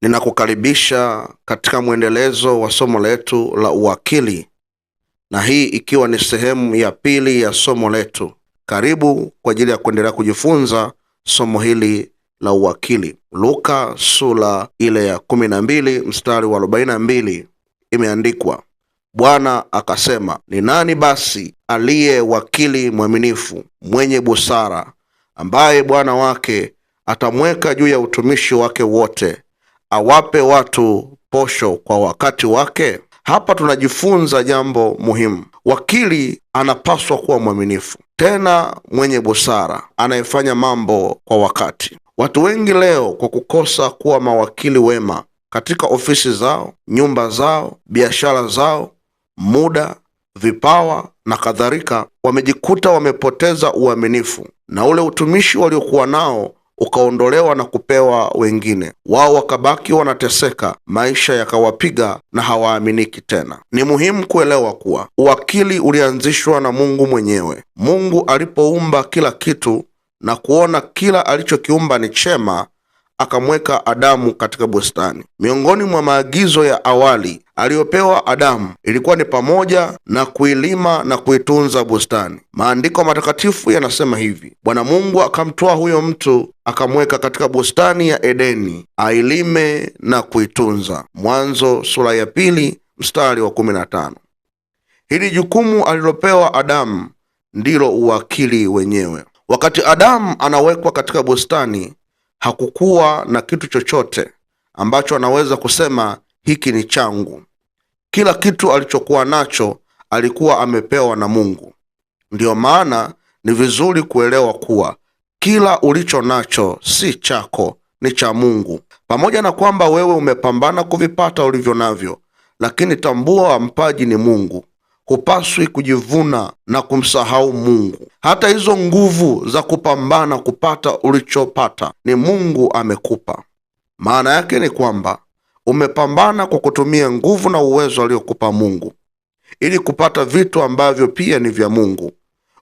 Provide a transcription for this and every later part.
Ninakukaribisha katika mwendelezo wa somo letu la uwakili, na hii ikiwa ni sehemu ya pili ya somo letu. Karibu kwa ajili ya kuendelea kujifunza somo hili la uwakili. Luka sura ile ya 12 mstari wa 42 imeandikwa, Bwana akasema, ni nani basi aliye wakili mwaminifu mwenye busara, ambaye bwana wake atamweka juu ya utumishi wake wote, awape watu posho kwa wakati wake? Hapa tunajifunza jambo muhimu. Wakili anapaswa kuwa mwaminifu, tena mwenye busara, anayefanya mambo kwa wakati. Watu wengi leo, kwa kukosa kuwa mawakili wema katika ofisi zao, nyumba zao, biashara zao, muda, vipawa na kadhalika, wamejikuta wamepoteza uaminifu, na ule utumishi waliokuwa nao ukaondolewa na kupewa wengine. Wao wakabaki wanateseka, maisha yakawapiga na hawaaminiki tena. Ni muhimu kuelewa kuwa uwakili ulianzishwa na Mungu mwenyewe. Mungu alipoumba kila kitu na kuona kila alichokiumba ni chema, akamweka Adamu katika bustani. Miongoni mwa maagizo ya awali aliyopewa Adamu ilikuwa ni pamoja na kuilima na kuitunza bustani. Maandiko matakatifu yanasema hivi: Bwana Mungu akamtwaa huyo mtu akamweka katika bustani ya Edeni ailime na kuitunza. Mwanzo sura ya 2 mstari wa 15. Hili jukumu alilopewa Adamu ndilo uwakili wenyewe. Wakati Adamu anawekwa katika bustani, hakukuwa na kitu chochote ambacho anaweza kusema hiki ni changu. Kila kitu alichokuwa nacho alikuwa amepewa na Mungu. Ndiyo maana ni vizuri kuelewa kuwa kila ulicho nacho si chako, ni cha Mungu. Pamoja na kwamba wewe umepambana kuvipata ulivyo navyo, lakini tambua mpaji ni Mungu. Hupaswi kujivuna na kumsahau Mungu. Hata hizo nguvu za kupambana kupata ulichopata ni Mungu amekupa. Maana yake ni kwamba umepambana kwa kutumia nguvu na uwezo aliokupa Mungu ili kupata vitu ambavyo pia ni vya Mungu.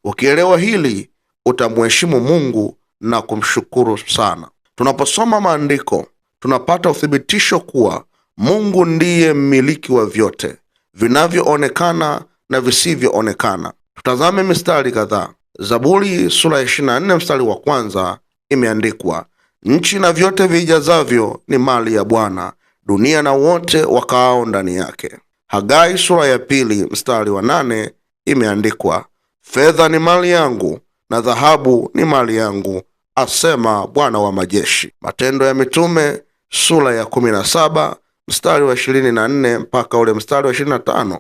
Ukielewa hili, utamheshimu Mungu na kumshukuru sana. Tunaposoma maandiko, tunapata uthibitisho kuwa Mungu ndiye mmiliki wa vyote vinavyoonekana na visivyoonekana. Tutazame mistari kadhaa. Zaburi sura ya 24 mstari wa 1 imeandikwa, nchi na vyote vijazavyo ni mali ya Bwana, dunia na wote wakaao ndani yake. Hagai sura ya 2 mstari wa 8 imeandikwa, fedha ni mali yangu na dhahabu ni mali yangu, asema Bwana wa majeshi. Matendo ya Mitume sura ya 17 mstari wa 24 mpaka ule mstari wa 25.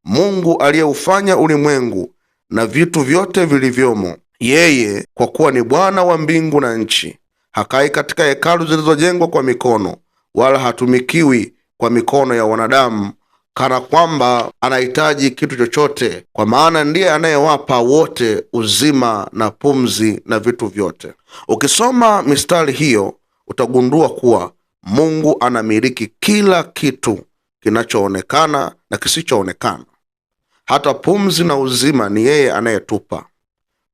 Mungu aliyeufanya ulimwengu na vitu vyote vilivyomo, yeye kwa kuwa ni Bwana wa mbingu na nchi, hakai katika hekalu zilizojengwa kwa mikono, wala hatumikiwi kwa mikono ya wanadamu, kana kwamba anahitaji kitu chochote, kwa maana ndiye anayewapa wote uzima na pumzi na vitu vyote. Ukisoma mistari hiyo, utagundua kuwa Mungu anamiliki kila kitu kinachoonekana na kisichoonekana. Hata pumzi na uzima ni yeye anayetupa.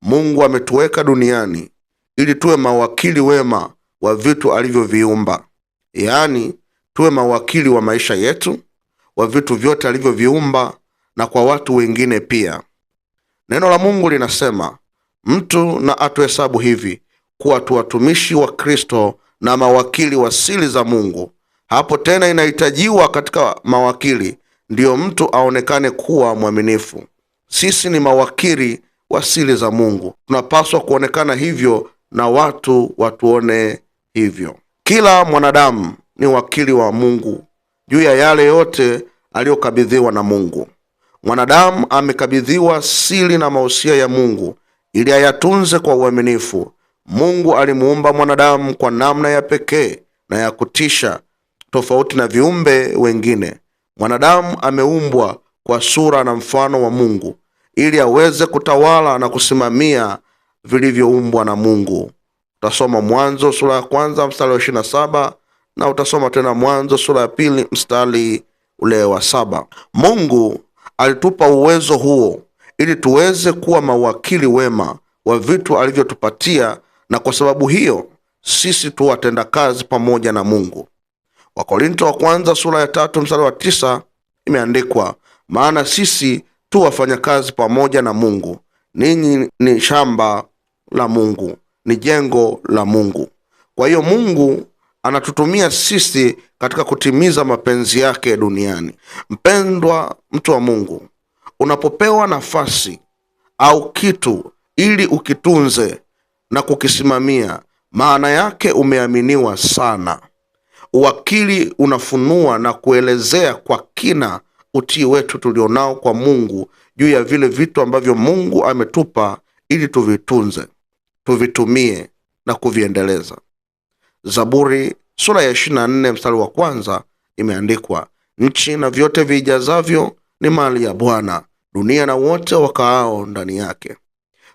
Mungu ametuweka duniani ili tuwe mawakili wema wa vitu alivyoviumba, yaani tuwe mawakili wa maisha yetu, wa vitu vyote alivyoviumba na kwa watu wengine pia. Neno la Mungu linasema, mtu na atuhesabu hivi kuwa tu watumishi wa Kristo na mawakili wa siri za Mungu. Hapo tena inahitajiwa katika mawakili ndiyo mtu aonekane kuwa mwaminifu. Sisi ni mawakili wa siri za Mungu. Tunapaswa kuonekana hivyo na watu watuone hivyo. Kila mwanadamu ni wakili wa Mungu juu ya yale yote aliyokabidhiwa na Mungu. Mwanadamu amekabidhiwa siri na mausia ya Mungu ili ayatunze kwa uaminifu. Mungu alimuumba mwanadamu kwa namna ya pekee na ya kutisha, tofauti na viumbe wengine. Mwanadamu ameumbwa kwa sura na mfano wa Mungu ili aweze kutawala na kusimamia vilivyoumbwa na Mungu. Utasoma Mwanzo sura ya 1 mstari wa 27 na utasoma tena Mwanzo sura ya 2 mstari ule wa 7. Mungu alitupa uwezo huo ili tuweze kuwa mawakili wema wa vitu alivyotupatia, na kwa sababu hiyo sisi tu watenda kazi pamoja na Mungu. Wakorintho wa kwanza sura ya 3 mstari wa 9 imeandikwa, maana sisi tu wafanyakazi pamoja na Mungu, ninyi ni shamba la Mungu, ni jengo la Mungu. Kwa hiyo Mungu anatutumia sisi katika kutimiza mapenzi yake duniani. Mpendwa mtu wa Mungu, unapopewa nafasi au kitu ili ukitunze na kukisimamia, maana yake umeaminiwa sana. Uwakili unafunua na kuelezea kwa kina utii wetu tulionao kwa Mungu juu ya vile vitu ambavyo Mungu ametupa ili tuvitunze, tuvitumie na kuviendeleza. Zaburi sura ya 24 mstari wa 1 imeandikwa, nchi na vyote vijazavyo ni mali ya Bwana, dunia na wote wakaao ndani yake.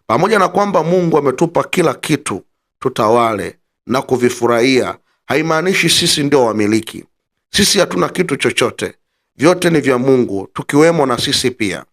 Pamoja na kwamba Mungu ametupa kila kitu tutawale na kuvifurahia, haimaanishi sisi ndio wamiliki. Sisi hatuna kitu chochote, vyote ni vya Mungu, tukiwemo na sisi pia.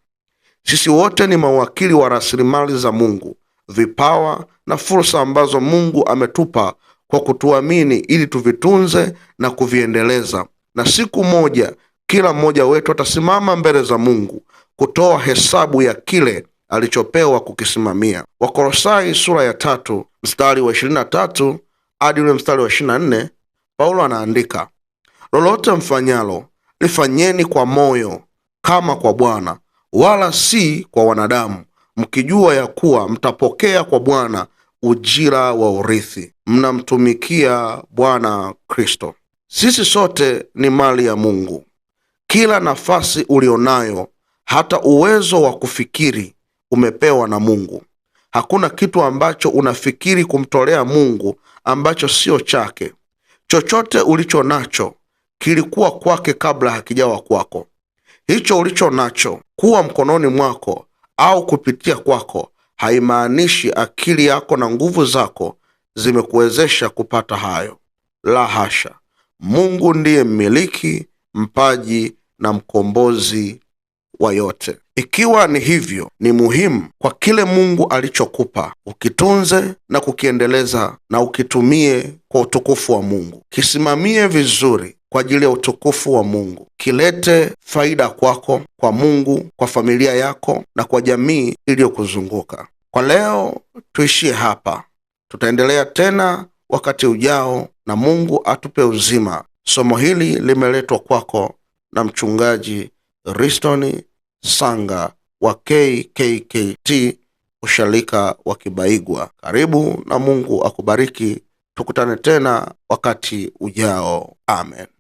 Sisi wote ni mawakili wa rasilimali za Mungu, vipawa na fursa ambazo Mungu ametupa kwa kutuamini ili tuvitunze na kuviendeleza. Na siku moja kila mmoja wetu atasimama mbele za Mungu kutoa hesabu ya kile alichopewa kukisimamia. Wakolosai sura ya 3 mstari wa 23 hadi ule mstari wa 24, Paulo anaandika, lolote mfanyalo lifanyeni kwa moyo kama kwa Bwana, wala si kwa wanadamu, mkijua ya kuwa mtapokea kwa Bwana ujira wa urithi, mnamtumikia Bwana Kristo. Sisi sote ni mali ya Mungu. Kila nafasi ulionayo, hata uwezo wa kufikiri, umepewa na Mungu. Hakuna kitu ambacho unafikiri kumtolea Mungu ambacho sio chake. Chochote ulicho nacho kilikuwa kwake kabla hakijawa kwako. Hicho ulicho nacho kuwa mkononi mwako au kupitia kwako haimaanishi akili yako na nguvu zako zimekuwezesha kupata hayo. La hasha. Mungu ndiye mmiliki, mpaji na mkombozi wa yote. Ikiwa ni hivyo, ni muhimu kwa kile Mungu alichokupa ukitunze na kukiendeleza na ukitumie kwa utukufu wa Mungu. Kisimamie vizuri kwa ajili ya utukufu wa Mungu. Kilete faida kwako, kwa Mungu, kwa familia yako na kwa jamii iliyokuzunguka. Kwa leo tuishie hapa. Tutaendelea tena wakati ujao, na Mungu atupe uzima. Somo hili limeletwa kwako na mchungaji Riston Sanga wa KKKT usharika wa Kibaigwa. Karibu na Mungu akubariki. Tukutane tena wakati ujao. Amen.